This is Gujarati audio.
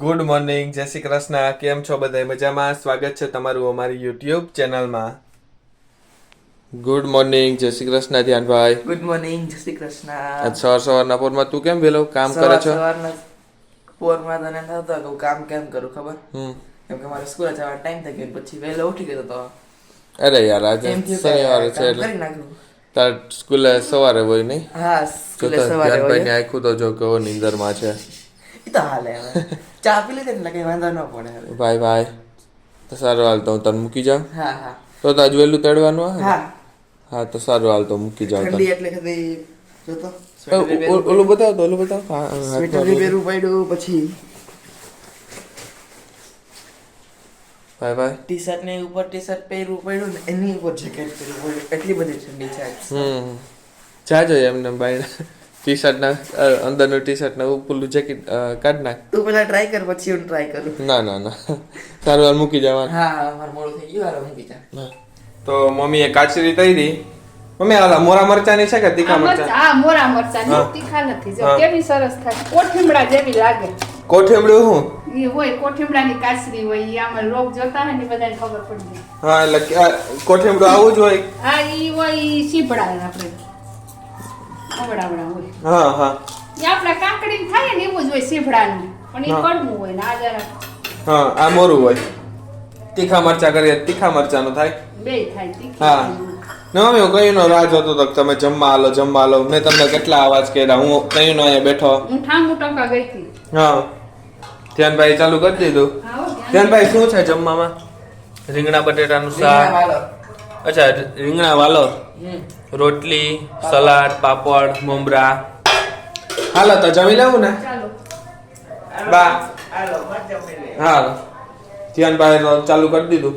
ગુડ મોર્નિંગ, જય શ્રી કૃષ્ણ. કેમ છો બધા? મજામાં? સ્વાગત છે તમારું અમારી યુટ્યુબ ચેનલમાં. ગુડ મોર્નિંગ, જય શ્રી કૃષ્ણ ધ્યાનભાઈ. ગુડ મોર્નિંગ, જય શ્રી કૃષ્ણ. સવારના પોરમાં તું કેમ વેલો કામ કરે છો? સવારના પોરમાં તને થતો કે હું કામ કેમ કરું ખબર? કેમ કે મારે સ્કૂલે જવાનો ટાઈમ થઈ ગયો પછી વહેલો ઉઠી ગયો તો. અરે યાર, આજે શનિવાર છે એટલે કરી નાખ્યું. તાર સ્કૂલે સવારે હોય નહીં? હા, સ્કૂલે સવારે ધ્યાનભાઈ ને આખું તો જો કેવો નીંદરમાં છે. ઈ તો હાલે હવે. ચા પી લીધી એટલે કઈ વાંધો ન પડે હવે. ભાઈ ભાઈ તો સારું, હાલ તો હું તને મૂકી જાઉં. હા હા. તો આજ વહેલું તેડવાનું આવે? હા હા તો સારું, હાલ તો મૂકી જાઉં. ઠંડી એટલે કદી જોતો ઓલું બતાવ તો, ઓલું બતાવ. સ્વેટર પહેરવું પડ્યું પછી ભાઈ ભાઈ ટી શર્ટ ને ઉપર ટી શર્ટ પહેરવું પડ્યું ને એની ઉપર જેકેટ પહેરવું પડ્યું. એટલી બધી ઠંડી છે. જાજો એમને બાય ટી શર્ટ ના અંદરનું ટી શર્ટ ને ઉપરનું જેકેટ કાઢ નાખ. તું પેલા ટ્રાય કર પછી હું ટ્રાય કરું. ના ના ના, સારું હાલ મૂકી જવાનું. હા હા, મારું મોડું થઈ ગયું. હાલો મૂકી જા. તો મમ્મીએ કાચરી તળી દી. મમ્મી આલા મોરા મરચાની છે કે તીખા મરચા? હા, મોરા મરચાની. તીખા નથી. જો કેવી સરસ થાય, કોઠીમડા જેવી લાગે. કોઠીમડું હું ઈ હોય કોઠીમડાની કાચરી હોય. ઈ આમાં લોક જોતા હોય ને બધાને ખબર પડી જાય. હા, એટલે કોઠીમડું આવું જ હોય. હા, ઈ હોય ઈ સીપડા આપણે અવડાવડા હોય. હા હા, ઈ આપણા કાકડી થાય ને એવું જ હોય સીપડાનું, પણ ઈ કડવું હોય ને આ જરા હા, આ મોરું હોય. તીખા મરચા કરીએ તીખા મરચાનું થાય. બેય થાય તીખી. હા. ના મમ્મી, હું કઈનો રાહ જોતો હતો તમે જમવા આલો જમવા આલો. મેં તમને કેટલા અવાજ કર્યા. હું કઈનો અહીંયા બેઠો. હું ઠામું ટકા ગઈ હતી. હા, ધ્યાનભાઈ ચાલુ કરી દીધું. ધ્યાનભાઈ શું છે જમવામાં? રીંગણા બટેટાનું શાક. અચ્છા, રીંગણા વાલો, રોટલી, સલાડ, પાપડ, મમરા. હાલો તો જમી લેવું ને? ચાલો. બા. હા, ધ્યાનભાઈ ચાલુ કરી દીધું.